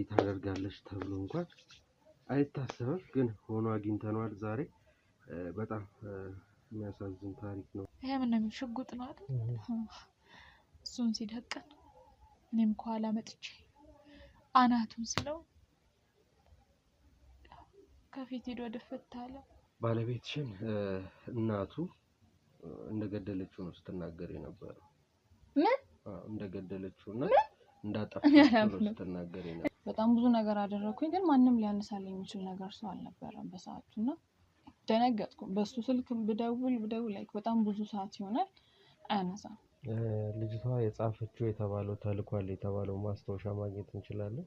እንዲህ ታደርጋለች ተብሎ እንኳን አይታሰብም። ግን ሆኖ አግኝተነዋል ዛሬ። በጣም የሚያሳዝን ታሪክ ነው። ይሄ ምን ሽጉጥ ነው አይደል? እሱን ሲደቅን እኔም ከኋላ መጥቼ አናቱን ስለው ከፊት ሄዶ ድፍት አለ። ባለቤትሽን እናቱ እንደገደለችው ነው ስትናገር የነበረው። ምን እንደገደለችውና እንዳጠፋችው ነው ስትናገር የነበረው። በጣም ብዙ ነገር አደረኩኝ፣ ግን ማንም ሊያነሳልኝ የሚችል ነገር ሰው አልነበረም በሰዓቱና ደነገጥኩ። በሱ ስልክ ብደውል ላይክ በጣም ብዙ ሰዓት ይሆናል አያነሳም። ልጅቷ የጻፈችው የተባለው ተልኳል የተባለው ማስታወሻ ማግኘት እንችላለን?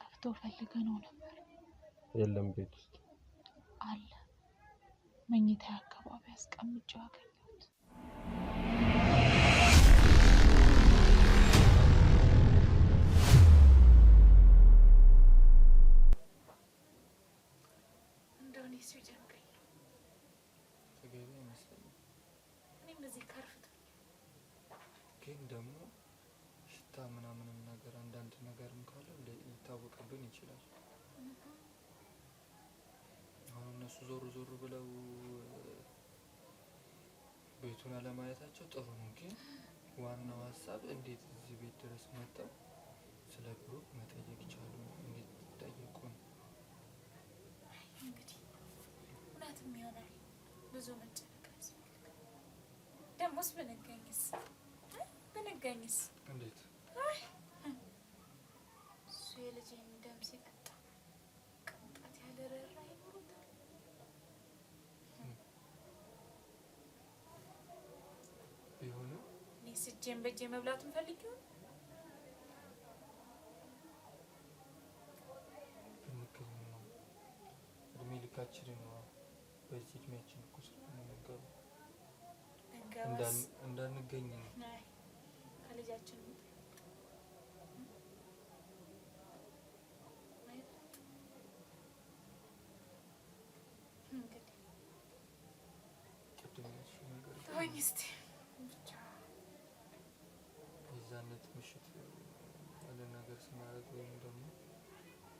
ጠፍቶ ፈልገ ነው ነበር። የለም ቤት ውስጥ አለ። መኝታ አካባቢ አስቀምጬው አገኘሁት። እንደውኔ ሲጀምረኝ ተገቢ አይመስለኝም። እኔም እዚህ ከርፍት ግን ደግሞ ሽታ ምናምንም ነገር አንዳንድ ነገርም ካለ ሊታወቅብን ይችላል። አሁን እነሱ ዞር ብለው ቤቱን አለማየታቸው ጥሩ ነው። ግን ዋናው ሀሳብ እንዴት እዚህ ቤት ድረስ መጣው ስለ ብሩክ መጠየቅ ይቻሉ? እንዴት ጠየቁ ነው እንግዲህ። እውነትም ይሆናል ብዙ መጨነቅ አያስፈልግም። ደሞስ ብንገኝስ እንዴት እሱ የልጄን ደም ሲጠጣ ቅንጣት ያለ ርኅራኄ ይኖሩታል? ቢሆንም እኔ ስጄን በእጄ መብላቱን ፈልግ ይሆን? ብንገኝ ነው እድሜ ልካችንን ነው። በዚህ እድሜያችን እኮ ስለምንገባ እንዳንገኝ ነው። ከልጃችን የዛነት ምሽት ያለ ነገር ስናደርግ ወይም ደግሞ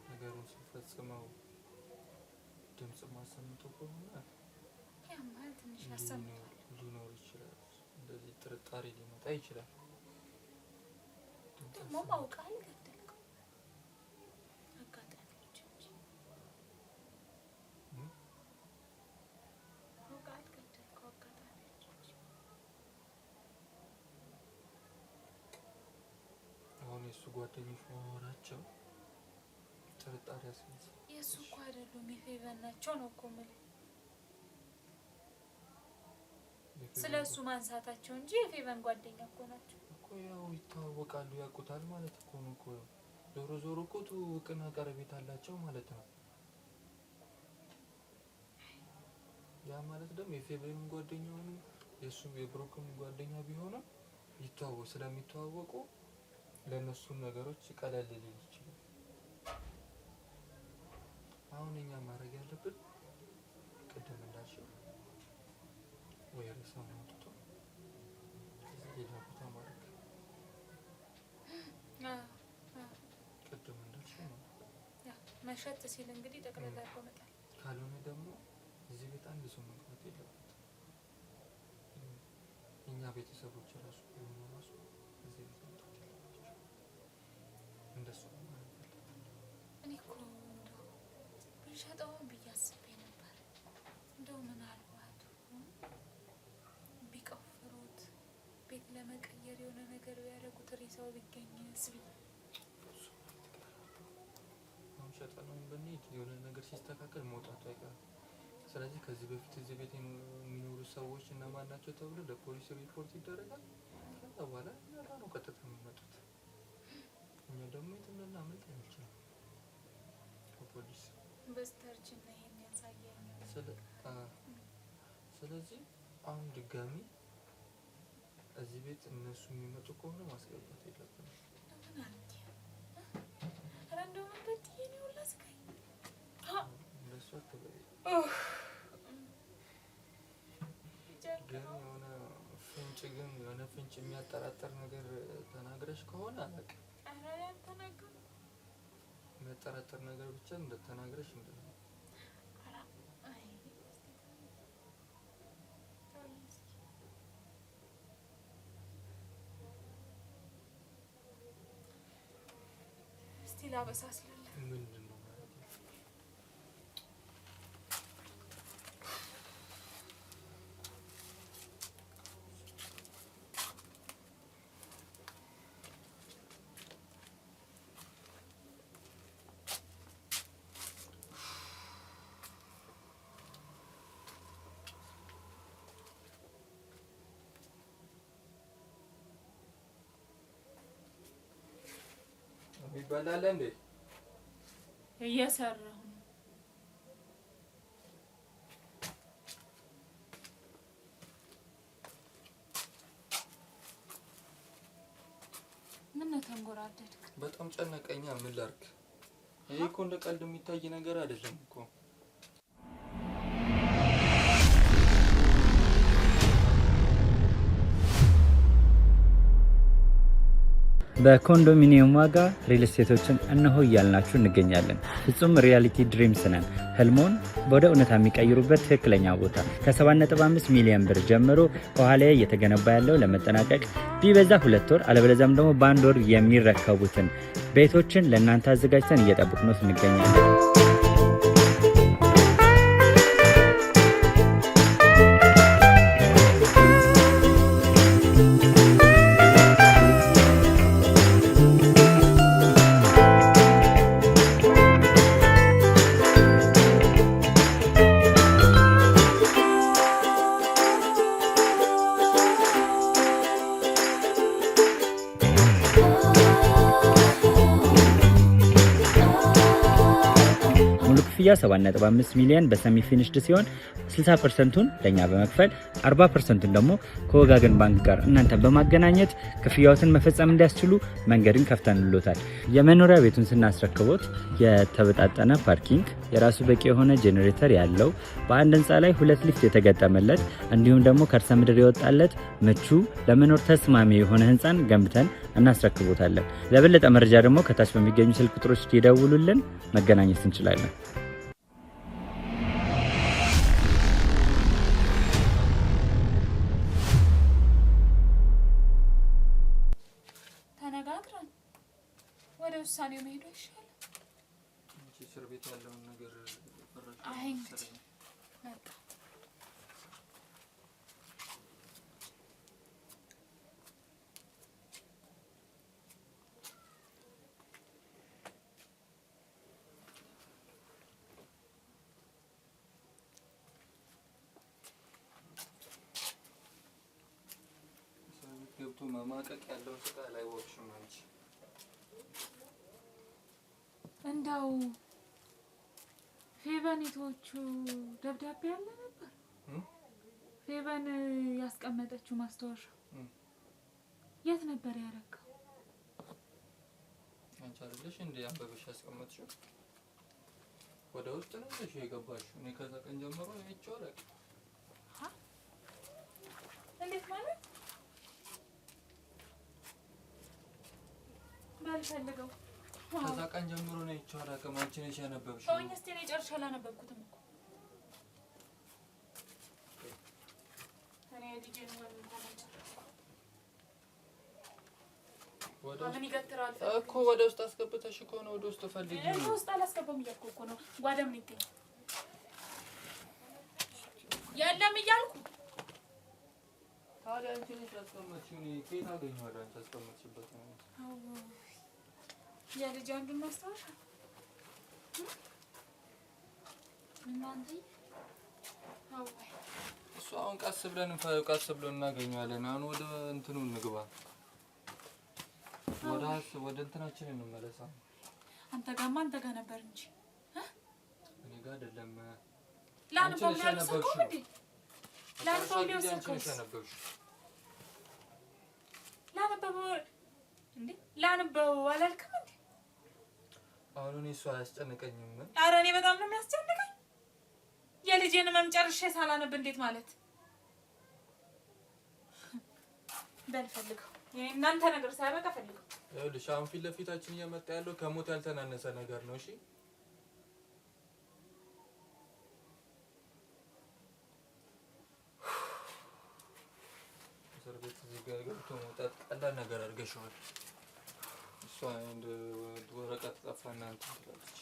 ነገሩን ስንፈጽመው ድምፅ ማሰምቶ ከሆነ ትንሽ ሊኖር ይችላል። እንደዚህ ጥርጣሬ ሊመጣ ይችላል። ደግሞ ማውቃል ገደልከው አጋጣሚዎች እንጂ ማውቃል ገደልከው አጋጣሚዎች እንጂ። አሁን የእሱ ጓደኞች መሆናቸው ጥርጣሬ ያስነሳል። የእሱ እኮ አይደሉም የፌቨን ናቸው ነው እኮ የምልህ። ስለ እሱ ማንሳታቸው እንጂ የፌቨን ጓደኛ እኮ ናቸው እኮ። ያው ይተዋወቃሉ፣ ያውቁታል ማለት እኮ ነው እኮ። ዞሮ እኮ ትውውቅና ቀረቤት አላቸው ማለት ነው። ያ ማለት ደግሞ የፌቨንም ጓደኛ ሆኖ የእሱ የብሩክም ጓደኛ ቢሆንም ስለሚተዋወቁ ለእነሱ ነገሮች ቀለል ሊል ይችላል። አሁን እኛ ማድረግ ያለብን ቅድም እንዳልሽው ወይ ርዕሱን አውጥቶ ሌላ ቦታ ማድረግ ቅድም እንዳልሽው ነው። መሸጥ ሲል እንግዲህ ጠቅላላ ያቆመጣል። ካልሆነ ደግሞ እዚህ ቤት አንድ ሰው መግባት የለበትም። እኛ ቤተሰቦች ራሱ ቢሆኑ ራሱ እዚህ ቤት መግባት የለባቸው። እንደሱ ማለት ፈልጋለሁ። እኔ እኮ እንደው ብንሸጠውን ብዬ አስቤ ነበር። እንደው ምናልባት ቢቆፍሩት ቤት ለመቀየር የሆነ ነገር ቢያደርጉት ሬሳው ቢገኝስ ብዬ። አሁን ሸጠነውን ብንሄድ የሆነ ነገር ሲስተካከል መውጣቱ አይቀርም። ስለዚህ ከዚህ በፊት እዚህ ቤት የሚኖሩ ሰዎች እነማን ናቸው ተብሎ ለፖሊስ ሪፖርት ይደረጋል። ከዛ በኋላ እኛ ነው ቀጥታ የሚመጡት። እኛ ደግሞ የትም ልናመልጥ አንችልም ከፖሊስ በስተርጅና ይሄን ያሳየኛል። ስለዚህ አሁን ድጋሚ እዚህ ቤት እነሱ የሚመጡ ከሆነ ማስገባት የለብንም። እንደሱ አትበይ። ግን የሆነ ፍንጭ የሚያጠራጥር ነገር ተናግረሽ ከሆነ አላውቅም። የሚያጠራጥር ነገር ብቻ እንደተናገረሽ እንደው እስቲ ላበሳስልልህ ምንድን ነው ማለት ነው? ይበላል እንዴ? እየሰራሁ ነው። ምን ተንጎራደድክ? በጣም ጨነቀኛ። ምን ላድርግ? ይሄ እኮ እንደ ቀልድ የሚታይ ነገር አይደለም እኮ። በኮንዶሚኒየም ዋጋ ሪል ስቴቶችን እነሆ እያልናችሁ እንገኛለን። ፍጹም ሪያሊቲ ድሪምስ ነን። ህልሞን ወደ እውነታ የሚቀይሩበት ትክክለኛ ቦታ ከ7.5 ሚሊዮን ብር ጀምሮ ከኋላ እየተገነባ ያለው ለመጠናቀቅ ቢበዛ 2 ወር አለበለዚያም ደግሞ በ1 ወር የሚረከቡትን ቤቶችን ለእናንተ አዘጋጅተን እየጠበቅነው እንገኛለን። ክፍያ 7.5 ሚሊዮን በሰሚ ፊኒሽድ ሲሆን 60%ቱን ለኛ በመክፈል 40%ቱን ደግሞ ከወጋገን ባንክ ጋር እናንተ በማገናኘት ክፍያዎትን መፈጸም እንዲያስችሉ መንገድን ከፍተንልዎታል። የመኖሪያ ቤቱን ስናስረክቦት የተበጣጠነ ፓርኪንግ፣ የራሱ በቂ የሆነ ጄኔሬተር ያለው በአንድ ህንፃ ላይ 2 ሊፍት የተገጠመለት እንዲሁም ደግሞ ከርሰ ምድር የወጣለት ምቹ ለመኖር ተስማሚ የሆነ ህንፃን ገንብተን እናስረክቦታለን። ለበለጠ መረጃ ደግሞ ከታች በሚገኙ ስልክ ቁጥሮች ይደውሉልን፣ መገናኘት እንችላለን። ተነጋግረን ወደ ውሳኔው መሄዱ ይሻላል። እስር ቤት ያለውን ነገር አይ እንግዲህ መጣ ገብቶ መማቀቅ ያለው ስቃ ላይ ወክሽም አንቺ እንደው ፌቨኒቶቹ ደብዳቤ ያለ ነበር። ፌቨን ያስቀመጠችው ማስታወሻ የት ነበር ያረከው? አንቺ አይደለሽ እንዴ አንበበሽ ያስቀመጥሽው? ወደ ውስጥ ነው እሺ የገባሽው? እኔ ከዛ ቀን ጀምሮ አይቼው አላውቅም። እንዴት ማለት? ባልፈልገው ከዛ ቀን ጀምሮ ነው አይቼው አላውቅም። አንቺ ነሽ ያነበብሽው? ሰውኝ እስቲ ነው ጨርሼ አላነበብኩትም እኮ እኔ ልጄን ማለት ምን ይገትራል እኮ ወደ ውስጥ አስገብተሽ እኮ ነው። ወደ ውስጥ ፈልጊ ነው። ወደ ውስጥ አላስገባም እያልኩ እኮ ነው። ጓዳ ምን ይገኝ የለም እያልኩ ታዲያ አንቺ ነሽ ያስቀመጥሽው። እኔ ከየት አገኘዋለሁ አንቺ ያስቀመጥሽበት ነው? አዎ የልጅ አንዱን ማስታወሻ እናንተ አዎ እሱ አሁን ቀስ ብለን እናገኘዋለን። አሁን ወደ እንትኑ እንግባ። ወደ እንትናችን እንመለስ። አንተ ጋር ነበር እንጂ እኔ ጋር አይደለም። ላንበው አላልክም እንዴ? አሁን እሱ አያስጨንቀኝም። ኧረ እኔ በጣም ነው የሚያስጨንቀኝ። የልጄን መምጨርሼ ሳላነብ እንዴት ማለት በልፈልገው እናንተ ነገር ሳያበቃ ፈልገው ይኸውልሽ አሁን ፊት ለፊታችን እየመጣ ያለው ከሞት ያልተናነሰ ነገር ነው። እሺ እስር ቤት እዚህ ጋር ገብቶ መውጣት ቀላል ነገር አድርገሽዋል። እሷ እንደ ወረቀት ጠፋና እንትን ትላለች።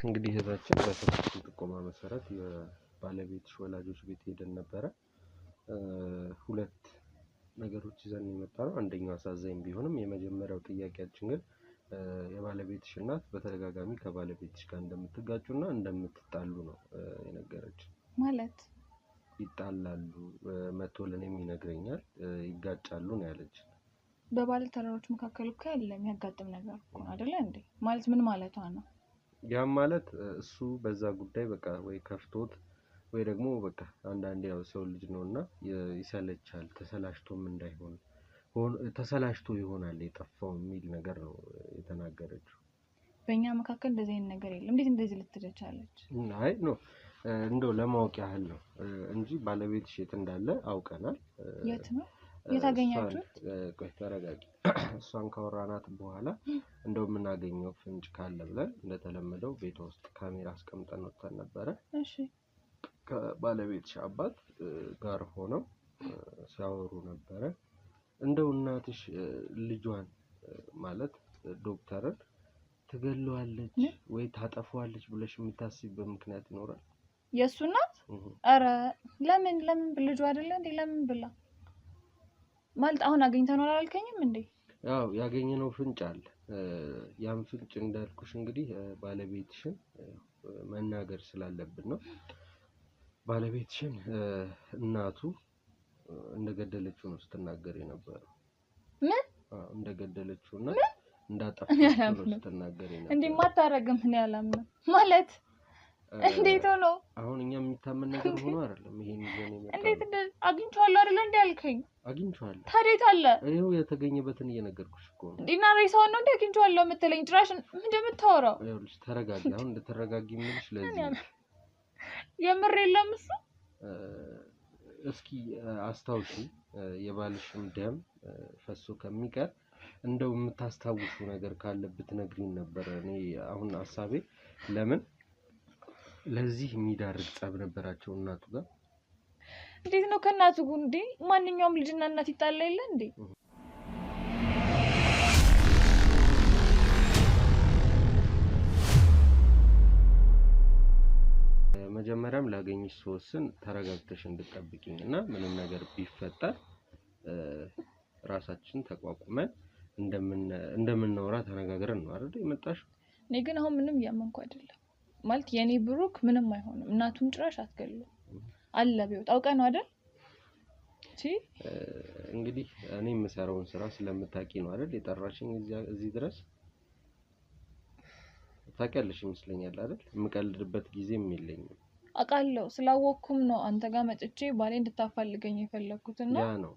እንግዲህ እህታችን በሰጠችን ጥቆማ መሰረት የባለቤትሽ ወላጆች ቤት ሄደን ነበረ። ሁለት ነገሮች ይዘን የመጣ ነው። አንደኛው አሳዛኝ ቢሆንም የመጀመሪያው ጥያቄያችን ግን የባለቤትሽ እናት በተደጋጋሚ ከባለቤትሽ ጋር እንደምትጋጩና እንደምትጣሉ ነው የነገረችን። ማለት ይጣላሉ፣ መቶ ለኔም ይነግረኛል፣ ይጋጫሉ ነው ያለች። በባለ ተራሮች መካከል እኮ ያለ የሚያጋጥም ነገር እኮ አይደለ እንዴ? ማለት ምን ማለቷ ነው? ያም ማለት እሱ በዛ ጉዳይ በቃ ወይ ከፍቶት ወይ ደግሞ በቃ አንዳንዴ ያው ሰው ልጅ ነውና ይሰለቻል፣ ተሰላሽቶም እንዳይሆን ተሰላሽቶ ይሆናል የጠፋው የሚል ነገር ነው የተናገረችው። በእኛ መካከል እንደዚህ አይነት ነገር የለም። እንዴት እንደዚህ ልትል ቻለች? አይ ኖ እንደው ለማወቅ ያህል ነው እንጂ ባለቤትሽ የት እንዳለ አውቀናል። የት ነው የታገኛችሁት? ቆይ ተረጋጊ። እሷን ካወራናት በኋላ እንደው የምናገኘው ፍንጭ ካለ ብለን እንደተለመደው ቤቷ ውስጥ ካሜራ አስቀምጠን ወጥተን ነበረ። እሺ ከባለቤትሽ አባት ጋር ሆነው ሲያወሩ ነበረ። እንደው እናትሽ ልጇን ማለት ዶክተርን ትገለዋለች ወይ ታጠፋዋለች ብለሽ የምታስቢበት ምክንያት ይኖራል? የእሱ እናት? ኧረ ለምን ልጇ አይደለ እንዴ? ለምን ብላ ማለት አሁን አግኝተነው አላልከኝም እንዴ? ያው ያገኘነው ፍንጭ አለ። ያም ፍንጭ እንዳልኩሽ እንግዲህ ባለቤትሽን መናገር ስላለብን ነው። ባለቤትሽን እናቱ እንደገደለችው ነው ስትናገር የነበረው። ምን? እንደገደለችውና እንዳጠፋችው ነው ስትናገር የነበረው። እንዴ ማታረግም እኔ አላምንም ማለት እንዴት ሆኖ? አሁን እኛ የሚታመን ነገር ሆኖ አይደለም ይሄን ይዘን የመጣው። እንዴት አግኝቼዋለሁ አይደል እንዴ ያልከኝ? አግኝቼዋለሁ። ታዲያ የት አለ? ይኸው የተገኘበትን እየነገርኩሽ እኮ ነው። ዲና ሬሳውን ነው እንዴ አግኝቼዋለሁ የምትለኝ? ጭራሽ ምንድን ነው የምታወራው? ይኸውልሽ ተረጋጊ። አሁን እንደተረጋጊ የምልሽ ለዚህ ነው። የምር የለም እሱ። እስኪ አስታውሺ፣ የባልሽም ደም ፈሶ ከሚቀር እንደው የምታስታውሹ ነገር ካለ ብትነግሪኝ ነበር። እኔ አሁን ሀሳቤ ለምን ለዚህ የሚዳርግ ጸብ ነበራቸው እናቱ ጋር። እንዴት ነው ከእናቱ ጋር እንዴ? ማንኛውም ልጅና እናት ይጣላ የለ እንዴ? መጀመሪያም ላገኝሽ ስወስን ተረጋግተሽ እንድትጠብቂኝ እና ምንም ነገር ቢፈጠር ራሳችን ተቋቁመን እንደምናወራ ተነጋግረን ነው አይደል የመጣሽው? እኔ ግን አሁን ምንም እያመንኩ አይደለም። ማለት የኔ ብሩክ ምንም አይሆንም። እናቱን ጭራሽ አትገለው አለ ቢወጣ አውቀህ ነው አይደል? እንግዲህ እኔ የምሰራውን ስራ ስለምታውቂ ነው አይደል የጠራሽኝ እዚህ ድረስ? ታውቂያለሽ ይመስለኛል አይደል? የምቀልድበት ጊዜም የለኝም። አውቃለሁ። ስላወቅኩም ነው አንተ ጋር መጥቼ ባሌ እንድታፋልገኝ የፈለኩትና ያ ነው።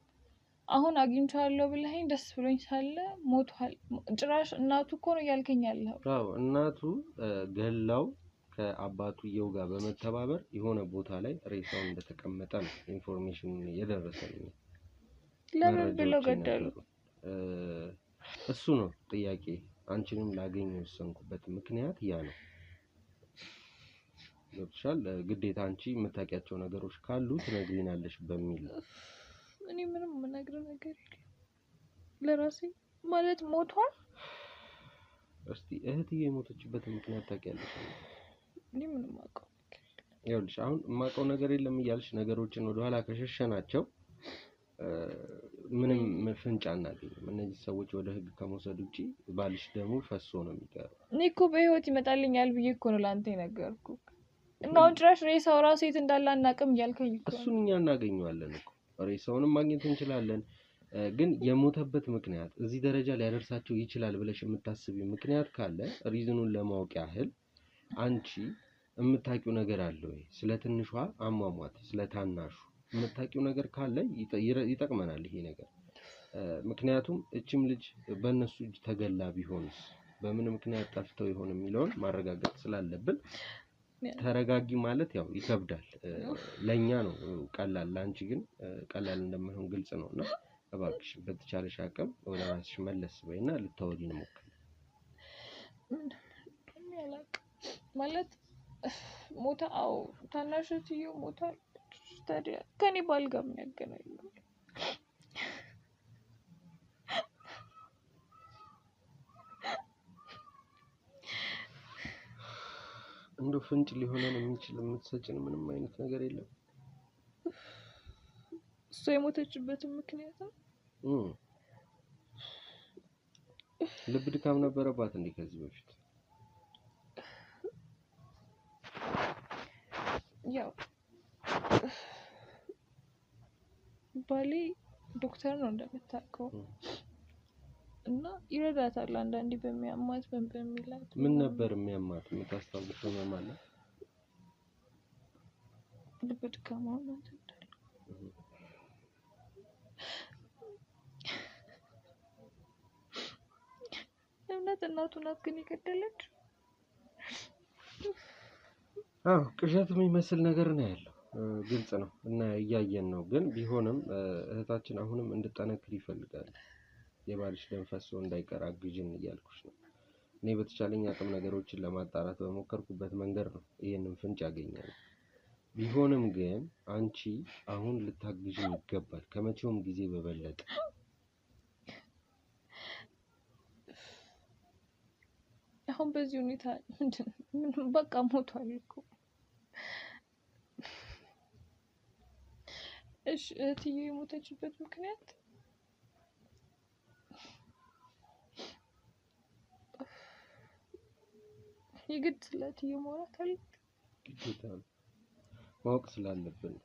አሁን አግኝቼዋለሁ ብለኸኝ ደስ ብሎኝ ሳለ ሞቷል። ጭራሽ እናቱ እኮ ነው እያልከኝ ያለው። አዎ እናቱ ገላው ከአባቱየው ጋር በመተባበር የሆነ ቦታ ላይ ሬሳው እንደተቀመጠ ነው ኢንፎርሜሽን የደረሰኝ። ለምን ብለው ገደሉ? እሱ ነው ጥያቄ። አንቺንም ላገኝ የወሰንኩበት ምክንያት ያ ነው። ገብቶሻል? ግዴታ አንቺ የምታውቂያቸው ነገሮች ካሉ ትነግሪናለሽ በሚል ነው። እኔ ምንም የምነግርህ ነገር የለም ለራሴ። ማለት ሞቷል። እስቲ እህትዬ የሞተችበትን ምክንያት ታውቂያለሽ? እኔ ምንም አውቀው ነገር የለም። ይኸውልሽ አሁን የማውቀው ነገር የለም እያልሽ ነገሮችን ወደኋላ ከሸሸናቸው ምንም ፍንጭ አናገኝም። እነዚህ ሰዎች ወደ ህግ ከመውሰድ ውጪ ባልሽ ደግሞ ፈሶ ነው የሚቀረው። እኔ እኮ በህይወት ይመጣልኛል ብዬ እኮ ነው ለአንተ የነገርኩህ። እና አሁን ጭራሽ ሬሳው ራሱ የት እንዳለ አናውቅም እያልከኝ እኮ ነው። እሱን እኛ እናገኘዋለን እኮ ሬሳውንም ማግኘት እንችላለን። ግን የሞተበት ምክንያት እዚህ ደረጃ ሊያደርሳቸው ይችላል ብለሽ የምታስቢው ምክንያት ካለ ሪዝኑን ለማወቅ ያህል አንቺ የምታውቂው ነገር አለ ወይ? ስለ ትንሿ አሟሟት፣ ስለ ታናሹ የምታውቂው ነገር ካለ ይጠቅመናል ይሄ ነገር። ምክንያቱም እችም ልጅ በእነሱ እጅ ተገላ ቢሆንስ በምን ምክንያት ጠፍተው ይሆን የሚለውን ማረጋገጥ ስላለብን ተረጋጊ ማለት ያው ይከብዳል። ለኛ ነው ቀላል፣ ላንቺ ግን ቀላል እንደማይሆን ግልጽ ነውና እባክሽ በተቻለሽ አቅም ወደ ራስሽ መለስ በይና ልታወሪን ሞክሪ። ማለት ሞታ ታናሽ እህትዬው ሞታለች። ታዲያ ከኔ ባል ጋር ምን ያገናኘው? እንደው ፍንጭ ሊሆነን የሚችል የምትሰጭን ምንም አይነት ነገር የለም? እሷ የሞተችበትን ምክንያት ነው። ልብ ድካም ነበረባት እንዴ ከዚህ በፊት? ያው ባሌ ዶክተር ነው እንደምታውቀው እና ይረዳታል አንዳንዴ በሚያማት በሚላት። ምን ነበር የሚያማት? የምታስታውሰው ህመም አለ? ልብ ድካም ነው። እውነት እናቱ ናት ግን የገደለች? ቅዠት የሚመስል ነገር ነው ያለው። ግልጽ ነው እና እያየን ነው። ግን ቢሆንም እህታችን አሁንም እንድጠነክር ይፈልጋል። የባልሽ ደም ፈሶ እንዳይቀር አግዥን እያልኩሽ ነው። እኔ በተቻለኝ አቅም ነገሮችን ለማጣራት በሞከርኩበት መንገድ ነው ይሄንን ፍንጭ ያገኛል። ቢሆንም ግን አንቺ አሁን ልታግዥን ይገባል፣ ከመቼውም ጊዜ በበለጠ። አሁን በዚህ ሁኔታ ምንድነው? በቃ ሞቷል እኮ። እሺ እህትዬ የሞተችበት ምክንያት የግድ ስለ እህትዬ ማውራት አለ? ግዴታ ነው፣ ማወቅ ስላለብን።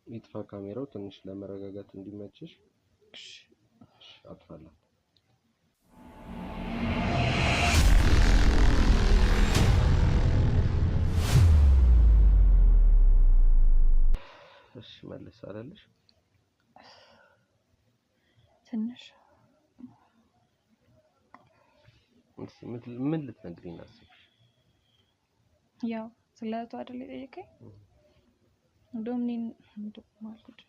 ይጥፋ ካሜራው ትንሽ ለመረጋጋት እንዲመችሽ። አጥፋለሁ። እሺ መልስ አይደለሽ? ትንሽ ምን ልትነግሪኝ አስብሽ? ያው ስለ እህቷ አይደል የጠየቀኝ? እንደውም እኔን ማልኩት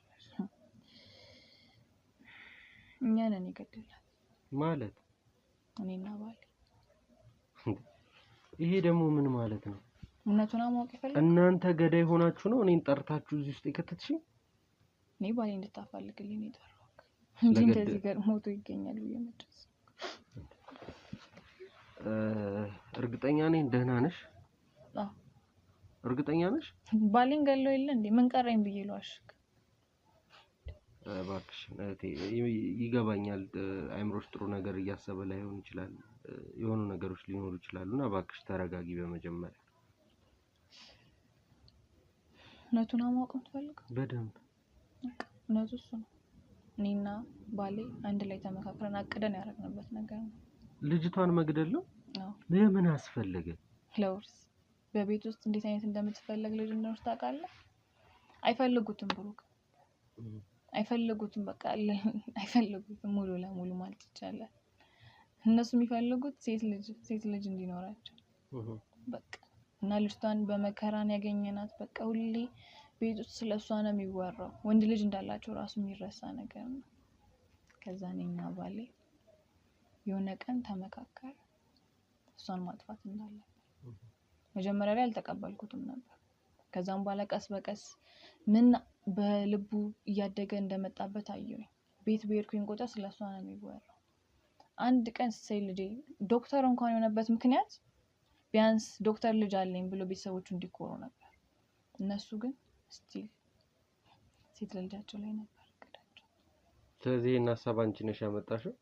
እኛ ነን የገደላት ማለት? እኔና ባሌ። ይሄ ደግሞ ምን ማለት ነው? እውነቱን ማወቅ ይፈልጋል። እናንተ ገዳይ ሆናችሁ ነው እኔን ጠርታችሁ እዚህ ውስጥ የከተትሽኝ? እኔ ባሌ እንድታፋልግልኝ ነው የጠራሁት እንጂ እንደዚህ ጋር ሞቶ ይገኛል ብዬ መድረስ። እርግጠኛ ነኝ ደህና ነሽ? አዎ እርግጠኛ ነሽ? ባሌን ገለው የለ እንዴ? ምን ቀረኝ ብዬ ልዋሽክ? እባክሽ እህቴ፣ ይገባኛል አይምሮሽ ጥሩ ነገር እያሰበ ላይሆን ይችላል፣ የሆኑ ነገሮች ሊኖሩ ይችላሉና እባክሽ ተረጋጊ በመጀመሪያ። እውነቱን ማወቅ የምትፈልገው? በደንብ እውነቱ እሱ ነው። እኔና ባሌ አንድ ላይ ተመካክረን አቅደን ያደረግንበት ነገር ነው። ልጅቷን መግደል ነው? አዎ። ለምን አስፈለገ? ለውርስ። በቤት ውስጥ እንዴት አይነት እንደምትፈለግ ልጅ እንደሆነች ታውቃለህ? አይፈልጉትም ብሩክ፣ አይፈልጉትም። በቃ አይፈልጉትም ሙሉ ለሙሉ ማለት ይቻላል። እነሱ የሚፈልጉት ሴት ልጅ እንዲኖራቸው በቃ። እና ልጅቷን በመከራን ያገኘናት። በቃ ሁሌ ቤት ውስጥ ስለሷ ነው የሚወራው። ወንድ ልጅ እንዳላቸው ራሱ የሚረሳ ነገር ነው። ከዛ እኔና ባሌ የሆነ ቀን ተመካከረ እሷን ማጥፋት እንዳለብን። መጀመሪያ ላይ አልተቀበልኩትም ነበር። ከዛም በኋላ ቀስ በቀስ ምን በልቡ እያደገ እንደመጣበት አየሁኝ። ቤት በሄድኩኝ ቁጥር ስለሷ ነው የሚወራው። አንድ ቀን ስትሰይ ልጄ ዶክተር እንኳን የሆነበት ምክንያት ቢያንስ ዶክተር ልጅ አለኝ ብሎ ቤተሰቦቹ እንዲኮሩ ነበር። እነሱ ግን ስቲል ሴት ልጃቸው ላይ ነበር እቅዳቸው። ስለዚህ እና ሀሳብ አንቺ ነሽ ያመጣሽው?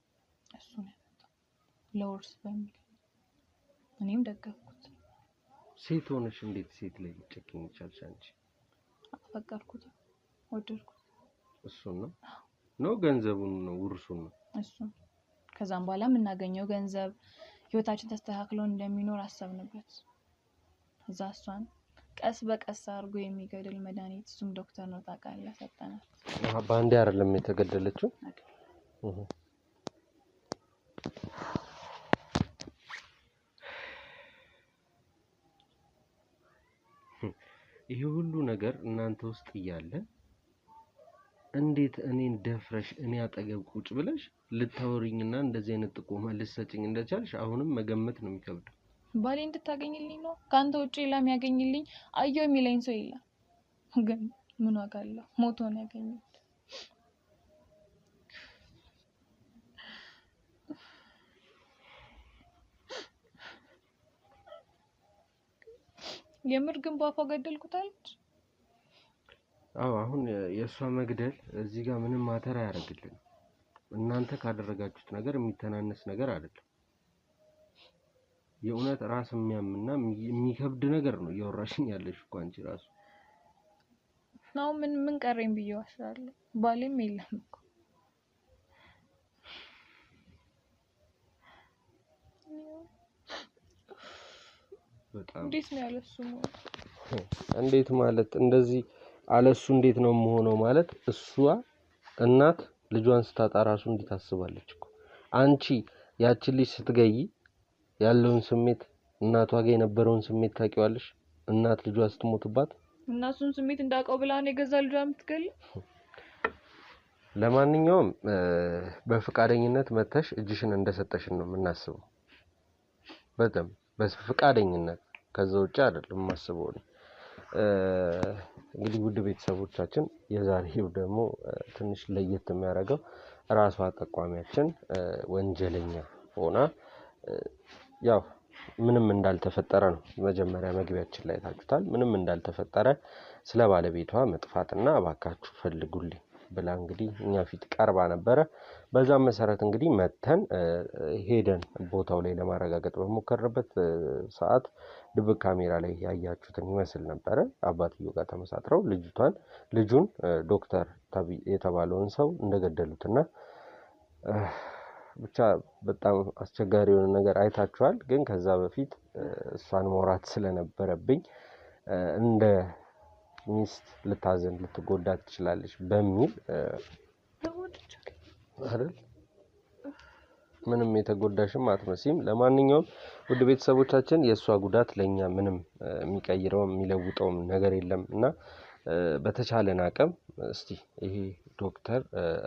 እሱ ነው ያመጣው ለውርስ በሚል። እኔም ደገፍኩት። ሴት ሆነሽ እንዴት ሴት ላይ ጨክኝ ይቻልሽ አንቺ? አፈቀርኩት፣ ወደድኩት። እሱን ነው ገንዘቡን ነው ውርሱን ነው እሱን። ከዛም በኋላ የምናገኘው ገንዘብ ህይወታችን ተስተካክሎ እንደሚኖር አሰብንበት። እዛ እሷን ቀስ በቀስ አድርጎ የሚገድል መድኃኒት እሱም ዶክተር ነው ታውቃለህ ሰጠናል። በአንዴ አይደለም የተገደለችው። ይሄ ሁሉ ነገር እናንተ ውስጥ እያለ እንዴት እኔን ደፍረሽ እኔ አጠገብ ቁጭ ብለሽ ልታወሪኝና እንደዚህ አይነት ጥቆማ ልትሰጪኝ እንደቻልሽ አሁንም መገመት ነው የሚከብደው። ባሌ እንድታገኝልኝ ነው ካንተ ውጪ ለሚያገኝልኝ አየው የሚለኝ ሰው የለም። ግን ምን ዋጋ አለው? ሞቶ ነው ያገኘሁት። የምር ግን ባፋ ገደልኩት አለች። አዎ አሁን የእሷ መግደል እዚህ ጋር ምንም ማተር አያደርግልንም። እናንተ ካደረጋችሁት ነገር የሚተናነስ ነገር አይደለም። የእውነት ራስ የሚያምና የሚከብድ ነገር ነው እያወራሽኝ ያለሽ እኮ አንቺ ራሱ። ነው ምን ቀረኝ ብዬ ዋሻለሁ። ባሌም የለም እኮ በጣም እንዴት ነው ያለሱ ነው? እንዴት ማለት እንደዚህ አለሱ እንዴት ነው የምሆነው ማለት እሷ እናት ልጇን ስታጣ ራሱ እንዴት ታስባለች እኮ። አንቺ ያቺን ልጅ ስትገይ ያለውን ስሜት እናቷ ጋር የነበረውን ስሜት ታውቂዋለሽ? እናት ልጇ ስትሞትባት እናሱን ስሜት እንዳውቀው ብላ ነው የገዛ ልጇ የምትገል። ለማንኛውም በፍቃደኝነት መተሽ እጅሽን እንደሰጠሽን ነው የምናስበው። በጣም በፍቃደኝነት ከዛ ውጪ አይደለም የማስበው። እንግዲህ ውድ ቤተሰቦቻችን የዛሬው ደግሞ ትንሽ ለየት የሚያደርገው ራሷ ጠቋሚያችን ወንጀለኛ ሆና ያው ምንም እንዳልተፈጠረ ነው። መጀመሪያ መግቢያችን ላይ ታውቁታል። ምንም እንዳልተፈጠረ ስለ ባለቤቷ መጥፋትና አባካችሁ ፈልጉልኝ ብላ እንግዲህ እኛ ፊት ቀርባ ነበረ። በዛ መሰረት እንግዲህ መተን ሄደን ቦታው ላይ ለማረጋገጥ በመከረበት ሰዓት ድብቅ ካሜራ ላይ ያያችሁትን ይመስል ነበረ። አባትየው ጋር ተመሳጥረው ልጁን ዶክተር የተባለውን ሰው እንደገደሉትና ብቻ በጣም አስቸጋሪ የሆነ ነገር አይታችኋል። ግን ከዛ በፊት እሷን መውራት ስለነበረብኝ እንደ ሚስት ልታዘን ልትጎዳ ትችላለች በሚል አይደል ምንም የተጎዳሽም አትመስይም። ለማንኛውም ውድ ቤተሰቦቻችን የእሷ ጉዳት ለኛ ምንም የሚቀይረው የሚለውጠው ነገር የለምና በተቻለን አቅም እስቲ ይሄ ዶክተር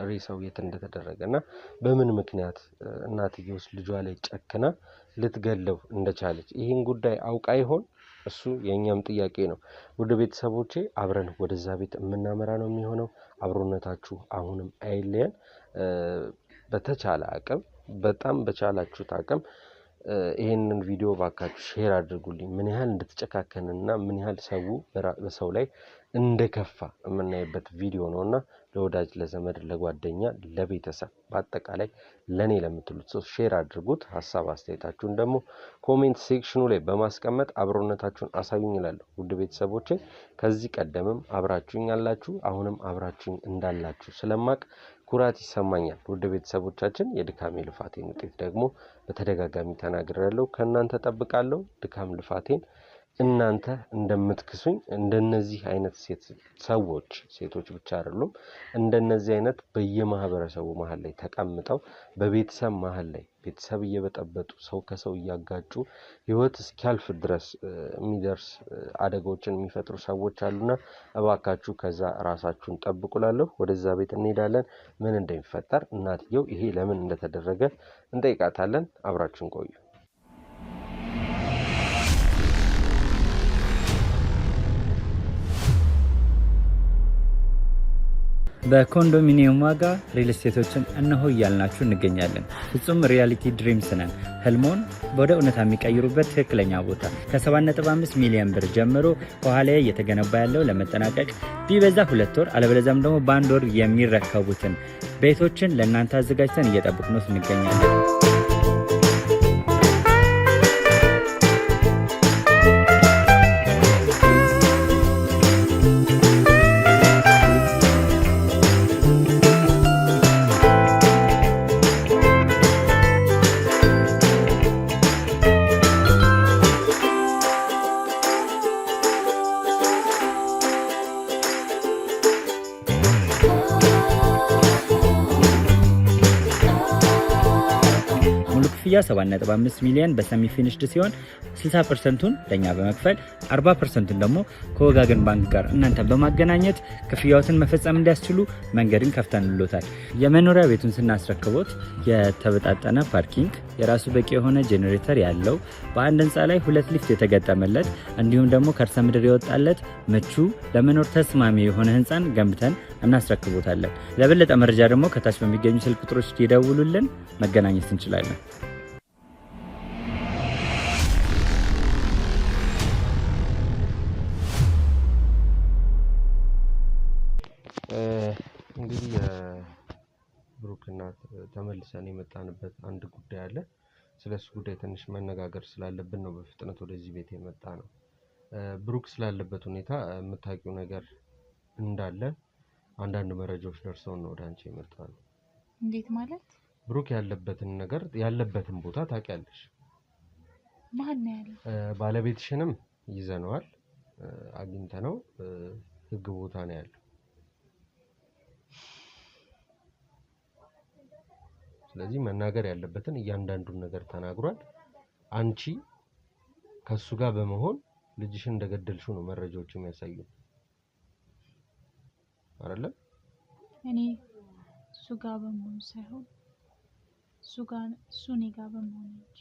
ሬሳው የት እንደተደረገና በምን ምክንያት እናትየውስ ልጇ ላይ ጨክና ልትገለው እንደቻለች ይሄን ጉዳይ አውቃ ይሆን? እሱ የኛም ጥያቄ ነው። ውድ ቤተሰቦቼ አብረን ወደዛ ቤት የምናመራ ነው የሚሆነው። አብሮነታችሁ አሁንም አይለየን። በተቻለ አቅም በጣም በቻላችሁት አቅም ይሄንን ቪዲዮ ባካችሁ ሼር አድርጉልኝ። ምን ያህል እንደተጨካከነና ምን ያህል ሰው በሰው ላይ እንደከፋ የምናይበት ቪዲዮ ነውና ለወዳጅ ለዘመድ ለጓደኛ ለቤተሰብ በአጠቃላይ ለኔ ለምትሉት ሰው ሼር አድርጉት። ሐሳብ አስተያየታችሁን ደግሞ ኮሜንት ሴክሽኑ ላይ በማስቀመጥ አብሮነታችሁን አሳዩኝ እላለሁ። ውድ ቤተሰቦቼ ከዚህ ቀደምም አብራችሁኝ ያላችሁ አሁንም አብራችሁኝ እንዳላችሁ ስለማቅ ኩራት ይሰማኛል። ውድ ቤተሰቦቻችን የድካሜ ልፋቴን ውጤት ደግሞ በተደጋጋሚ ተናግሬያለሁ። ከእናንተ ጠብቃለሁ። ድካም ልፋቴን እናንተ እንደምትክሱኝ እንደነዚህ አይነት ሴቶች ብቻ አይደሉም እንደነዚህ አይነት በየማህበረሰቡ መሃል ላይ ተቀምጠው በቤተሰብ መሃል ላይ ቤተሰብ እየበጠበጡ ሰው ከሰው እያጋጩ ህይወት እስኪያልፍ ድረስ የሚደርስ አደጋዎችን የሚፈጥሩ ሰዎች አሉና እባካችሁ ከዛ ራሳችሁን ጠብቁላለሁ። ወደዛ ቤት እንሄዳለን። ምን እንደሚፈጠር እናትየው ይሄ ለምን እንደተደረገ እንጠይቃታለን። አብራችሁን ቆዩ። በኮንዶሚኒየም ዋጋ ሪል ስቴቶችን እነሆ እያልናችሁ እንገኛለን። ፍጹም ሪያሊቲ ድሪምስ ነን። ህልሞን ወደ እውነታ የሚቀይሩበት ትክክለኛ ቦታ ከ7.5 ሚሊዮን ብር ጀምሮ በኋላ እየተገነባ ያለው ለመጠናቀቅ ቢበዛ 2 ወር አለበለዚያም ደግሞ በ1 ወር የሚረከቡትን ቤቶችን ለእናንተ አዘጋጅተን እየጠበቅነው እንገኛለን። ክፍያ 7.5 ሚሊዮን በሰሚ ፊኒሽድ ሲሆን 60%ቱን ለኛ በመክፈል 40%ቱን ደግሞ ከወጋገን ባንክ ጋር እናንተን በማገናኘት ክፍያዎትን መፈጸም እንዲያስችሉ መንገድን ከፍተንልዎታል። የመኖሪያ ቤቱን ስናስረክቦት የተበጣጠነ ፓርኪንግ፣ የራሱ በቂ የሆነ ጄኔሬተር ያለው በአንድ ህንፃ ላይ 2 ሊፍት የተገጠመለት እንዲሁም ደግሞ ከርሰ ምድር የወጣለት ምቹ ለመኖር ተስማሚ የሆነ ህንፃን ገንብተን እናስረክቦታለን። ለበለጠ መረጃ ደግሞ ከታች በሚገኙ ስልክ ቁጥሮች ይደውሉልን፣ መገናኘት እንችላለን። እንግዲህ ብሩክና ተመልሰን የመጣንበት አንድ ጉዳይ አለ። ስለሱ ጉዳይ ትንሽ መነጋገር ስላለብን ነው በፍጥነት ወደዚህ ቤት የመጣ ነው። ብሩክ ስላለበት ሁኔታ የምታውቂው ነገር እንዳለ አንዳንድ መረጃዎች ደርሰው ነው ወደ አንቺ የመጣ ነው። እንዴት ማለት? ብሩክ ያለበትን ቦታ ታውቂያለሽ? ማን ነው ያለው? ባለቤትሽንም ይዘነዋል፣ አግኝተነው ህግ ቦታ ነው ያለው። ስለዚህ መናገር ያለበትን እያንዳንዱን ነገር ተናግሯል። አንቺ ከሱ ጋር በመሆን ልጅሽን እንደገደልሽው ነው መረጃዎች የሚያሳዩ አይደለ? እኔ እሱ ጋር በመሆን ሳይሆን እሱ እኔ ጋር በመሆን እንጂ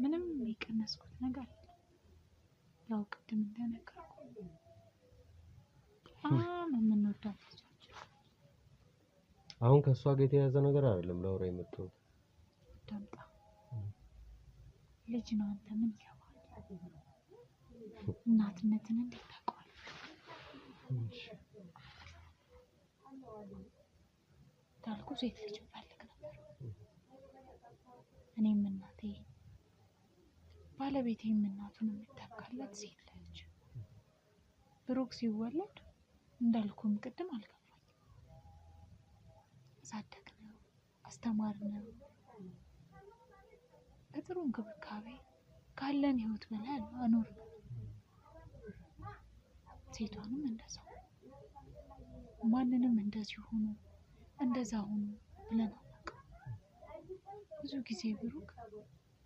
ምንም የቀነስኩት ነገር ያው ቅድም እንደነገርኩ የምንወዳት ልጃችን አሁን ከሷ ጋር የተያዘ ነገር አይደለም ለወሬ የመጣው ደምጣ ልጅ ነው። አንተ ምን ይገባል? እናትነትን እንዴት ታውቀዋለህ? እንዳልኩ ሴት ልጅ ፈልግ ነበር። እኔም እናቴ ባለቤቴም እናቱን የምታካላት ሴት ልጅ። ብሩክ ሲወለድ እንዳልኩም ቅድም አልገባኝ። አሳደግነው፣ አስተማርነው፣ በጥሩ እንክብካቤ ካለን ህይወት በላይ አኖርነው። ሴቷንም እንደዛው ማንንም እንደዚህ ሆኖ እንደዛ ሆኖ ብለን አናውቅም። ብዙ ጊዜ ብሩክ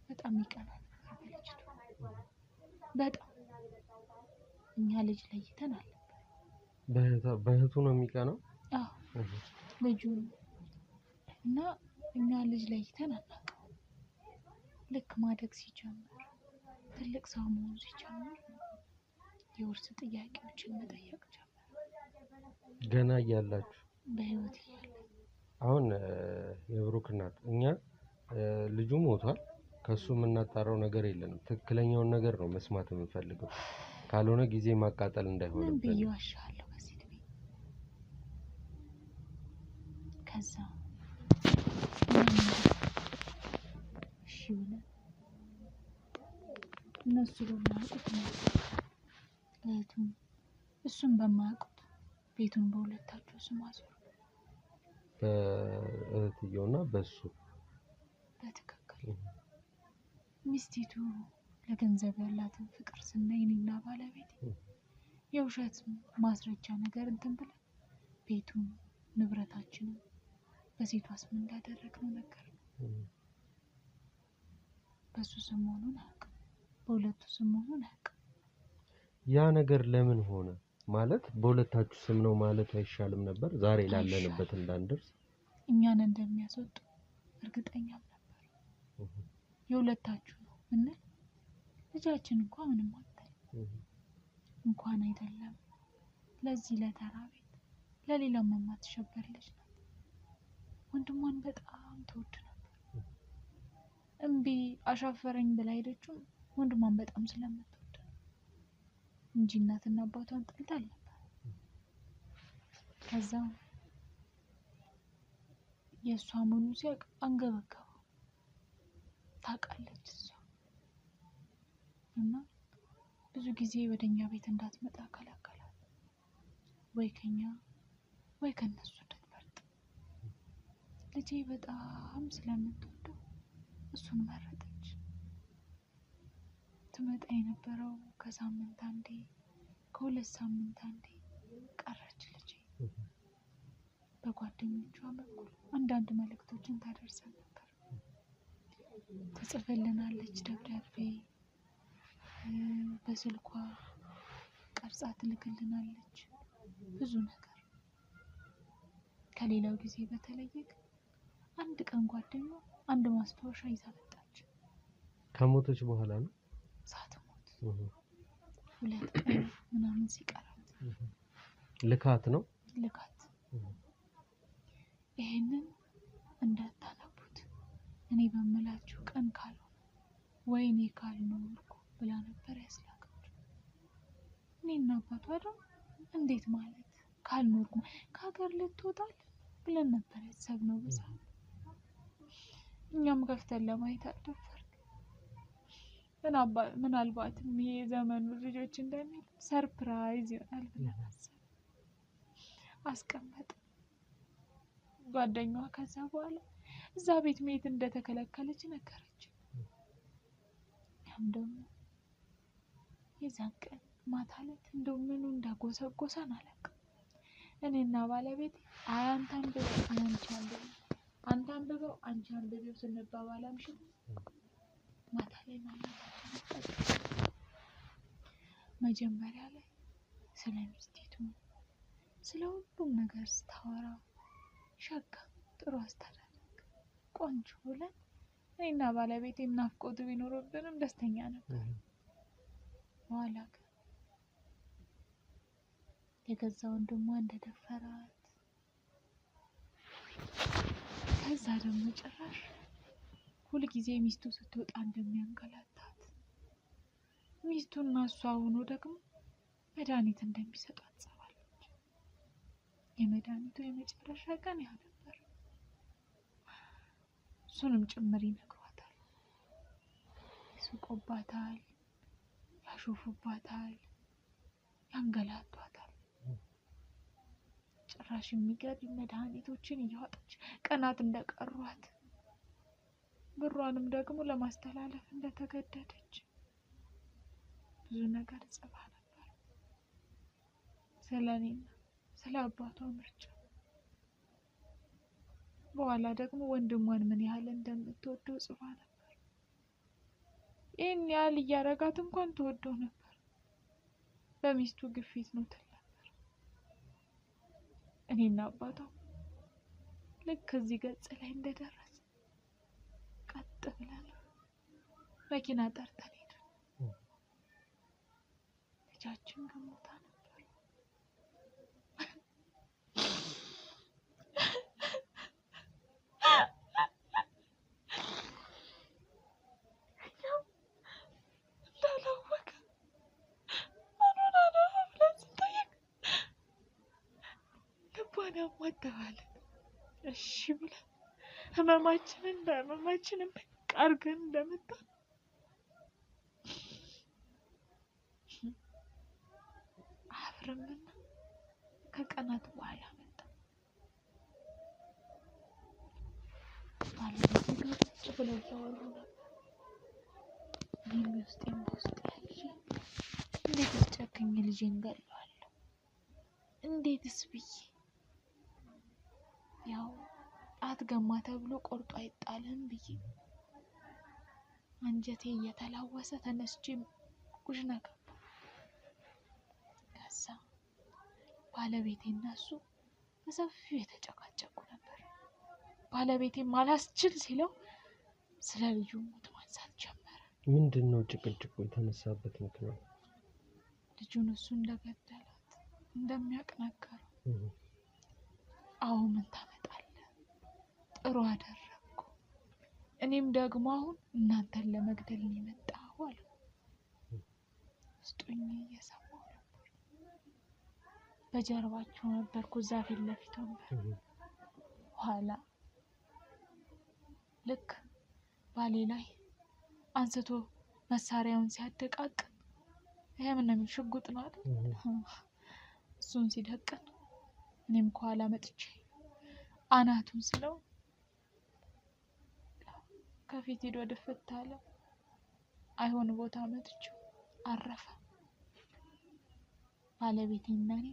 በጣም ይቀናል በልጅቱ። በጣም እኛ ልጅ ለይተን አልነበረ። በእህቱ ነው የሚቀናው? አዎ ልጁ እና እኛ ልጅ ለይተን አናውቅም። ልክ ማደግ ሲጀምር ትልቅ ሰው መሆን ሲጀምር የውርስ ጥያቄዎችን መጠየቅ ጀመረ። ገና እያላችሁ በህይወት እያለ አሁን የብሩክ እናት እኛ ልጁ ሞቷል፣ ከሱ የምናጣራው ነገር የለንም። ትክክለኛውን ነገር ነው መስማት የምንፈልገው። ካልሆነ ጊዜ ማቃጠል እንዳይሆን ምን ብዬ ዋሻለሁ በዚህ እድሜ። ከዛ እሺ ብለን እነሱ በማያውቁት ነው እህቱን እሱን በማያውቁት ቤቱን በሁለታቸው ስም አዞሩ። በእህትየውና በሱ በትክክል ሚስቲቱ ለገንዘብ ያላትን ፍቅር ስናይ እኔና ባለቤቴ የውሸት ማስረጃ ነገር እንትን ብለን ቤቱን ንብረታችንን በሴቷ ስም እንዳደረግነው ነገር በሱ ስም መሆኑን አያውቅም፣ በሁለቱ ስም መሆኑን አያውቅም። ያ ነገር ለምን ሆነ ማለት በሁለታችሁ ስም ነው ማለት አይሻልም ነበር? ዛሬ ላለንበት እንዳንደርስ እኛን እንደሚያስወጡ እርግጠኛም ነበር። የሁለታችሁ ነው እንል ልጃችን እንኳን ምንም አትልም። እንኳን አይደለም ለዚህ ለተራ ቤት ለሌላም የማትሸበር ልጅ ናት። ወንድሟን በጣም ትወድ ነበር። እምቢ አሻፈረኝ ብላ ሄደችው ወንድሟን በጣም ስለምትወድ እንጂ እናትና አባቷን ጠልታ አልነበር። ከዛ የእሷ መሆኑ ሲያውቅ አንገበገበው። ታውቃለች እሷ እና ብዙ ጊዜ ወደኛ ቤት እንዳትመጣ ከለከላት። ወይ ከኛ ወይ ከነሱ እንድትመርጥ። ልጄ በጣም ስለምትወደው እሱን መረጠች። ትመጣ የነበረው ከሳምንት አንዴ ከሁለት ሳምንት አንዴ ቀረች ልጄ። በጓደኞቿ በኩል አንዳንድ መልእክቶችን ታደርሰን ነበር። ትጽፍልናለች ደብዳቤ፣ በስልኳ ቀርጻ ትልክልናለች። ብዙ ነገር ከሌላው ጊዜ በተለየ አንድ ቀን ጓደኛ አንድ ማስታወሻ ይዛ መጣች። ከሞተች በኋላ ነው? ሳትሞት 2 ቀን ምናምን ሲቀራት ልካት ነው ልካት። ይሄንን እንዳታነቡት እኔ በምላችሁ ቀን ካልሆነ ወይኔ ካልኖርኩ ብላ ነበር ያስላከችው። እኔና አባቷ ደግሞ እንዴት ማለት ካልኖርኩ ከሀገር ልትወጣል ብለን ነበር ያሰብነው። ብዛ እኛም ከፍተን ለማየት አልደፈርንም። ምናልባትም ይሄ ዘመኑ ልጆች እንደሚል ሰርፕራይዝ ይሆናል ብለን አስቀመጥ። ጓደኛዋ ከዛ በኋላ እዛ ቤት መሄድ እንደተከለከለች ነገረች። ያም ደግሞ የዛን ቀን ማታ ላይ እንደው ምኑ እንዳጎሰጎሰን አላውቅም። እኔና ባለቤቴ አንተ አንብበው አንቺ አንብበው፣ አንተ አንብበው አንቺ አንብበው ስንባባል አምሽተን ማታ ላይ መጀመሪያ ላይ ስለ ሚስቲቱ ስለ ሁሉም ነገር ስታወራ ሸጋ ጥሩ አስተዳደግ ቆንጆ ብለን እኔና ባለቤቴ ናፍቆቱ ቢኖርብንም ደስተኛ ነበር። በኋላ ግን የገዛ ወንድሟ እንደደፈራት ከዛ ደግሞ ጭራሽ ሁልጊዜ ሚስቱ ስትወጣ እንደሚያንገላታት ሚስቱና እሷ ሆኖ ደግሞ መድኃኒት እንደሚሰጧት ጸባለች። የመድኃኒቱ የመጨረሻ ቀን ያ ነበር። እሱንም ጭምር ይነግሯታል፣ ይስቁባታል፣ ያሾፉባታል፣ ያንገላቷታል። ጭራሽ የሚገርም መድኃኒቶችን እያወጣች ቀናት እንደቀሯት ብሯንም ደግሞ ለማስተላለፍ እንደተገደደች ብዙ ነገር ጽፋ ነበር። ስለኔና ስለ አባቷ ምርጫ፣ በኋላ ደግሞ ወንድሟን ምን ያህል እንደምትወደው ጽፋ ነበር። ይህን ያህል እያረጋት እንኳን ትወደው ነበር። በሚስቱ ግፊት ነው ትል ነበር። እኔና አባቷ ልክ እዚህ ገጽ ላይ እንደደረስ ቀጥ ብለን መኪና ጠርተን ሄድን። ልጃችን ግን ሞታ ነበር። እንዳላወቀ ምን ሆና ነው ብለን ስንጠይቅ ልቧን ያሟት ተባለ። እሺ ብለን ህመማችንን በህመማችንን በቃ አድርገን እንደመጣን አፍርምና ከቀናት በኋላ መጣ። ባለቤቴ ጋር ቁጭ ብለው እያወሩ ነበር። እኔም ውስጤን በውስጥ ያልሽ እንዴትስ ጨክኜ ልጄን ገለዋለሁ? እንዴትስ ብዬ ያው አትገማ ተብሎ ቆርጦ አይጣልም ብዬ አንጀቴ እየተላወሰ ተነስቼ ኩሽና ገባሁ። ከዛ ባለቤቴና እሱ በሰፊው የተጨቃጨቁ ነበር። ባለቤቴም አላስችል ሲለው ስለ ልጁ ሞት ማንሳት ጀመረ። ምንድነው ጭቅጭቁ የተነሳበት ምክንያት? ልጁን እሱ እንደገደላት እንደሚያውቅ ነገረው። አሁን ምን ታመጣለህ? ጥሩ አደረግኩ። እኔም ደግሞ አሁን እናንተን ለመግደል ነው የመጣሁ አለ። ውስጡኝ እየሰማሁ ነበር። በጀርባቸው ነበርኩ፣ እዛ ፊት ለፊት ነበር። ኋላ ልክ ባሌ ላይ አንስቶ መሳሪያውን ሲያደቃቅ ይሄ ምን ሽጉጥ ነው አይደል? እሱን ሲደቅን እኔም ከኋላ መጥቼ አናቱን ስለው ከፊት ሄዶ ድፍት አለ። አይሆን ቦታ መጥቼው አረፈ። ባለቤቴና እኔ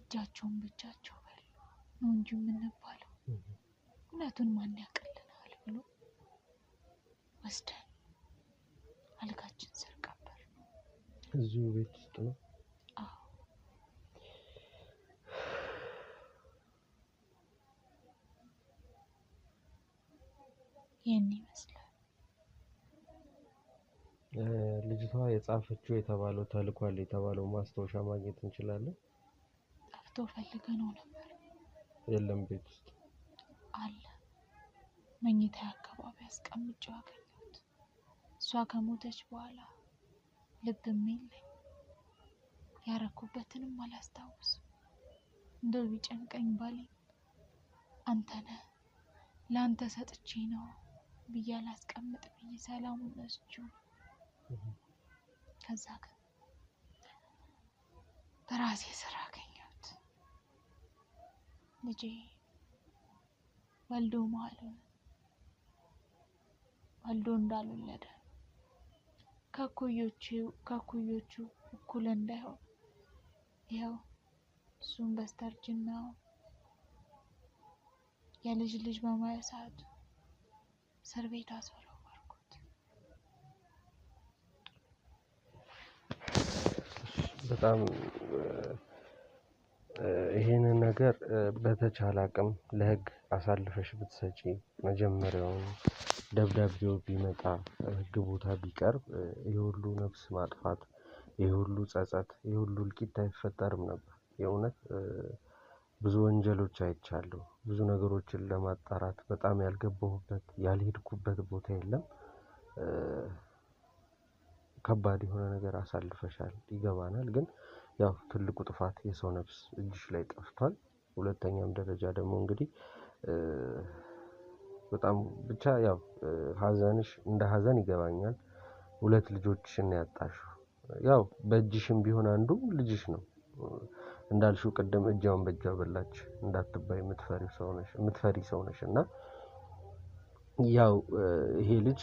እጃቸውን ብቻቸው በሉ። ነው እንጂ የምንባለው እውነቱን ማን ያውቅልናል ብሎ ወስደን አልጋችን ስር ቀበር። እዚሁ ቤት ውስጥ ነው? አዎ። ይህን ይመስላል። ልጅቷ የጻፈችው የተባለው ተልኳል የተባለው ማስታወሻ ማግኘት እንችላለን? ጠፍቶ ፈልገነው ነበር። የለም ቤት ውስጥ አለ። መኝታ አካባቢ አስቀምጬው አገኘሁት። እሷ ከሞተች በኋላ ልብም የለኝ፣ ያረኩበትንም አላስታውስም። እንደው ቢጨንቀኝ ባለኝ አንተ ነህ ለአንተ ሰጥቼ ነው ብዬ አላስቀምጥ ብዬ ሰላሙን ነስቼው ከዛ ግን በራሴ ስራ አገኘሁት። ልጄ ወልዶ መሀሉን ወልዶ እንዳልወለደ ከኩዮቹ እኩል እንዳይሆን ይኸው እሱም በስተርጅናው የልጅ ልጅ በማየ ሰዓቱ እስር ቤት አስወረወርኩት። በጣም ይሄንን ነገር በተቻለ አቅም ለህግ አሳልፈሽ ብትሰጪ፣ መጀመሪያውን ደብዳቤው ቢመጣ ህግ ቦታ ቢቀርብ ይሄ ሁሉ ነፍስ ማጥፋት፣ ይሄ ሁሉ ጸጸት፣ ይሄ ሁሉ እልቂት አይፈጠርም ነበር። የእውነት ብዙ ወንጀሎች አይቻለሁ። ብዙ ነገሮችን ለማጣራት በጣም ያልገባሁበት ያልሄድኩበት ቦታ የለም። ከባድ የሆነ ነገር አሳልፈሻል፣ ይገባናል። ግን ያው ትልቁ ጥፋት የሰው ነፍስ እጅሽ ላይ ጠፍቷል። ሁለተኛም ደረጃ ደግሞ እንግዲህ በጣም ብቻ ያው ሀዘንሽ እንደ ሀዘን ይገባኛል። ሁለት ልጆችሽን ያጣሽው ያው በእጅሽም ቢሆን አንዱ ልጅሽ ነው። እንዳልሽው ቅድም እጃውን በእጇ በላች እንዳትባይ የምትፈሪ ሰው ነሽ እና ያው ይሄ ልጅ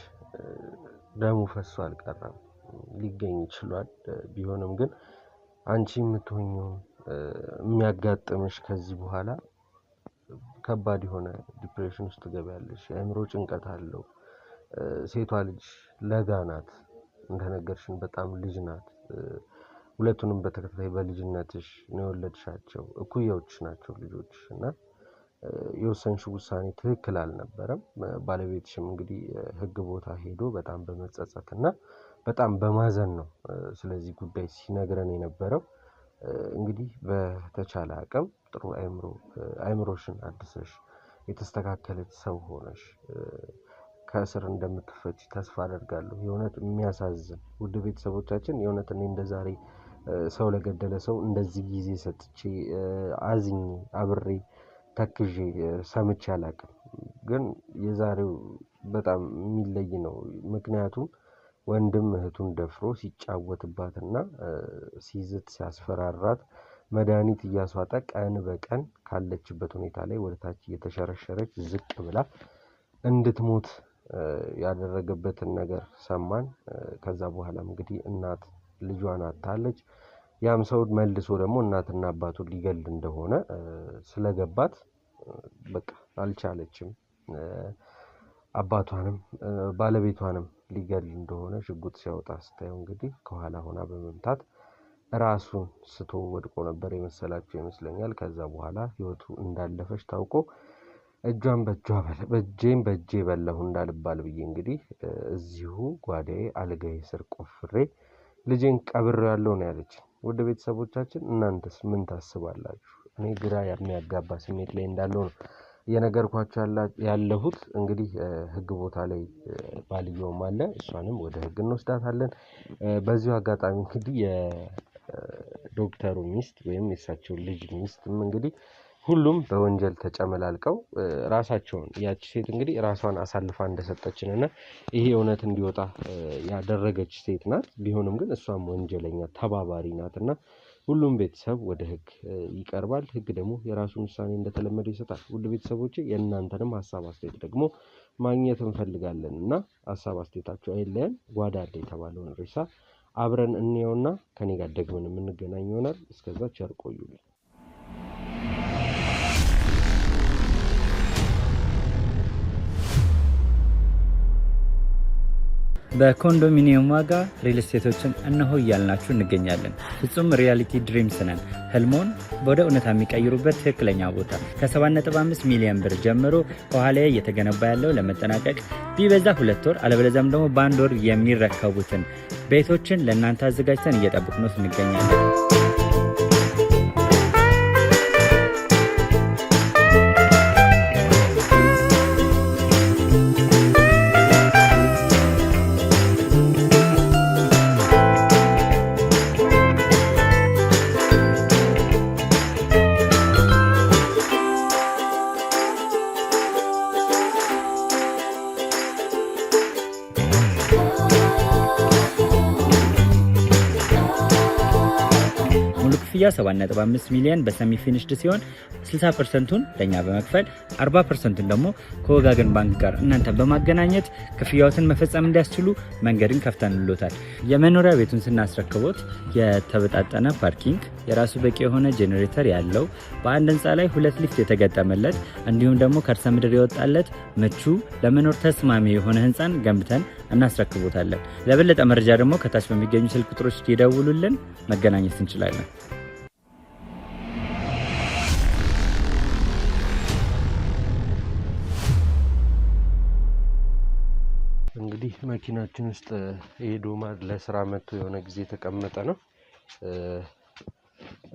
ደሙ ፈሶ አልቀረም፣ ሊገኝ ይችላል። ቢሆንም ግን አንቺ የምትሆኚው የሚያጋጥምሽ ከዚህ በኋላ ከባድ የሆነ ዲፕሬሽን ውስጥ ትገቢያለሽ። የአእምሮ ጭንቀት አለው። ሴቷ ልጅ ለጋ ናት፣ እንደነገርሽን በጣም ልጅ ናት። ሁለቱንም በተከታታይ በልጅነትሽ ነው የወለድሻቸው። እኩያዎች ናቸው ልጆች እና የወሰንሽው ውሳኔ ትክክል አልነበረም። ባለቤትሽም እንግዲህ ህግ ቦታ ሄዶ በጣም በመጸጸት እና በጣም በማዘን ነው ስለዚህ ጉዳይ ሲነግረን የነበረው። እንግዲህ በተቻለ አቅም ጥሩ አእምሮሽን አድሰሽ የተስተካከለች ሰው ሆነሽ ከእስር እንደምትፈቺ ተስፋ አደርጋለሁ። የእውነት የሚያሳዝን ውድ ቤተሰቦቻችን፣ የእውነት እኔ እንደዛሬ ሰው ለገደለ ሰው እንደዚህ ጊዜ ሰጥቼ አዝኜ አብሬ ተክዤ ሰምቼ አላውቅም። ግን የዛሬው በጣም የሚለይ ነው። ምክንያቱም ወንድም እህቱን ደፍሮ ሲጫወትባትና ሲዝት ሲያስፈራራት መድኃኒት እያስዋጠ ቀን በቀን ካለችበት ሁኔታ ላይ ወደታች እየተሸረሸረች ዝቅ ብላ እንድትሞት ያደረገበትን ነገር ሰማን። ከዛ በኋላም እንግዲህ እናት ልጇን አጣለች። ያም ሰው መልሶ ደግሞ እናትና አባቱን ሊገል እንደሆነ ስለገባት በቃ አልቻለችም። አባቷንም ባለቤቷንም ሊገል እንደሆነ ሽጉጥ ሲያወጣ ስታየው እንግዲህ ከኋላ ሆና በመምታት ራሱን ስቶ ወድቆ ነበር የመሰላቸው ይመስለኛል። ከዛ በኋላ ህይወቱ እንዳለፈች ታውቆ በእጄ በላሁ እንዳልባል ብዬ እንግዲህ እዚሁ ጓዳዬ አልጋዬ ስር ቆፍሬ ልጄን ቀብሬያለሁ ነው ያለች። ወደ ቤተሰቦቻችን እናንተስ ምን ታስባላችሁ? እኔ ግራ የሚያጋባ ስሜት ላይ እንዳለው ነው እየነገርኳችሁ ያለሁት። እንግዲህ ህግ ቦታ ላይ ባልየውም አለ፣ እሷንም ወደ ህግ እንወስዳታለን። በዚሁ አጋጣሚ እንግዲህ የዶክተሩ ሚስት ወይም የእሳቸው ልጅ ሚስትም እንግዲህ ሁሉም በወንጀል ተጨመላልቀው ራሳቸውን ያቺ ሴት እንግዲህ ራሷን አሳልፋ እንደሰጠችንና ይሄ እውነት እንዲወጣ ያደረገች ሴት ናት። ቢሆንም ግን እሷም ወንጀለኛ ተባባሪ ናትና ሁሉም ቤተሰብ ወደ ህግ ይቀርባል። ህግ ደግሞ የራሱን ውሳኔ እንደተለመደው ይሰጣል። ውድ ቤተሰቦቼ የእናንተንም ሀሳብ አስተያየት ደግሞ ማግኘት እንፈልጋለን እና ሀሳብ አስተያየታችሁ አይለየን። ጓዳ አለ የተባለውን ርዕሳ አብረን እንየውና ከኔ ጋር ደግመን የምንገናኝ ይሆናል። እስከዛ ቸር ቆዩልኝ። በኮንዶሚኒየም ዋጋ ሪል ስቴቶችን እነሆ እያልናችሁ እንገኛለን። ፍጹም ሪያሊቲ ድሪምስ ነን። ህልሞን ወደ እውነታ የሚቀይሩበት ትክክለኛ ቦታ ከ7.5 ሚሊዮን ብር ጀምሮ ከኋላ እየተገነባ ያለው ለመጠናቀቅ ቢበዛ 2 ወር አለበለዚያም ደግሞ በ1 ወር የሚረከቡትን ቤቶችን ለእናንተ አዘጋጅተን እየጠበቅነው እንገኛለን። ክፍያ 7.5 ሚሊዮን በሰሚ ፊኒሽድ ሲሆን 60%ቱን ለኛ በመክፈል 40%ቱን ደግሞ ከወጋገን ባንክ ጋር እናንተ በማገናኘት ክፍያዎትን መፈጸም እንዲያስችሉ መንገድን ከፍተንልዎታል። የመኖሪያ ቤቱን ስናስረክቦት የተበጣጠነ ፓርኪንግ፣ የራሱ በቂ የሆነ ጄኔሬተር ያለው በአንድ ህንፃ ላይ 2 ሊፍት የተገጠመለት እንዲሁም ደግሞ ከርሰ ምድር የወጣለት ምቹ ለመኖር ተስማሚ የሆነ ህንፃን ገንብተን እናስረክቦታለን። ለበለጠ መረጃ ደግሞ ከታች በሚገኙ ስልክ ቁጥሮች ይደውሉልን፣ መገናኘት እንችላለን። እንግዲህ መኪናችን ውስጥ ዶማ ለስራ መጥቶ የሆነ ጊዜ ተቀመጠ ነው።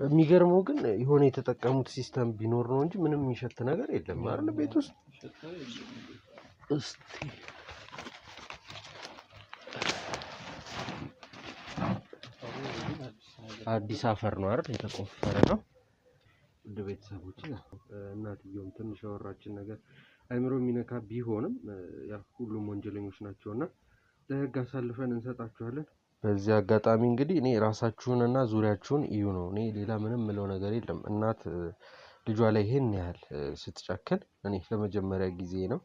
የሚገርመው ግን የሆነ የተጠቀሙት ሲስተም ቢኖር ነው እንጂ ምንም የሚሸት ነገር የለም አይደል ቤት ውስጥ። እስቲ አዲስ አፈር ነው አይደል የተቆፈረ ነው። ውድ ቤተሰቦች እናትየውም ትንሽ ያወራችን ነገር አይምሮ የሚነካ ቢሆንም ያው ሁሉም ወንጀለኞች ናቸውና ለህግ አሳልፈን እንሰጣቸዋለን። በዚህ አጋጣሚ እንግዲህ እኔ ራሳችሁንና ዙሪያችሁን እዩ ነው። እኔ ሌላ ምንም ምለው ነገር የለም። እናት ልጇ ላይ ይሄን ያህል ስትጨክን እኔ ለመጀመሪያ ጊዜ ነው።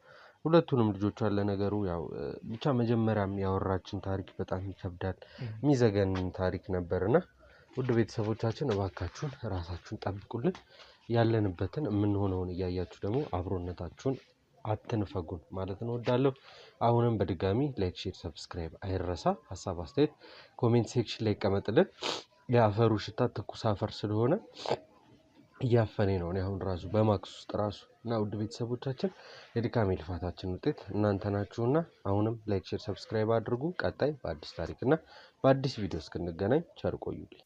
ሁለቱንም ልጆቿን ለነገሩ ያው ብቻ መጀመሪያም ያወራችን ታሪክ በጣም ይከብዳል፣ የሚዘገን ታሪክ ነበርና ውድ ቤተሰቦቻችን እባካችሁን ራሳችሁን ጠብቁልን። ያለንበትን የምንሆነውን እያያችሁ ደግሞ አብሮነታችሁን አትንፈጉን ማለት ነው እወዳለሁ። አሁንም በድጋሚ ላይክ፣ ሼር፣ ሰብስክራይብ አይረሳ። ሀሳብ አስተያየት ኮሜንት ሴክሽን ላይ ይቀመጥልን። የአፈሩ ሽታ ትኩስ አፈር ስለሆነ እያፈኔ ነው አሁን ራሱ በማክስ ውስጥ ራሱ እና ውድ ቤተሰቦቻችን የድካሜ ልፋታችን ውጤት እናንተ ናችሁና አሁንም ላይክ፣ ሼር፣ ሰብስክራይብ አድርጉ። ቀጣይ በአዲስ ታሪክና በአዲስ ቪዲዮ እስክንገናኝ ቸር ቆዩልኝ።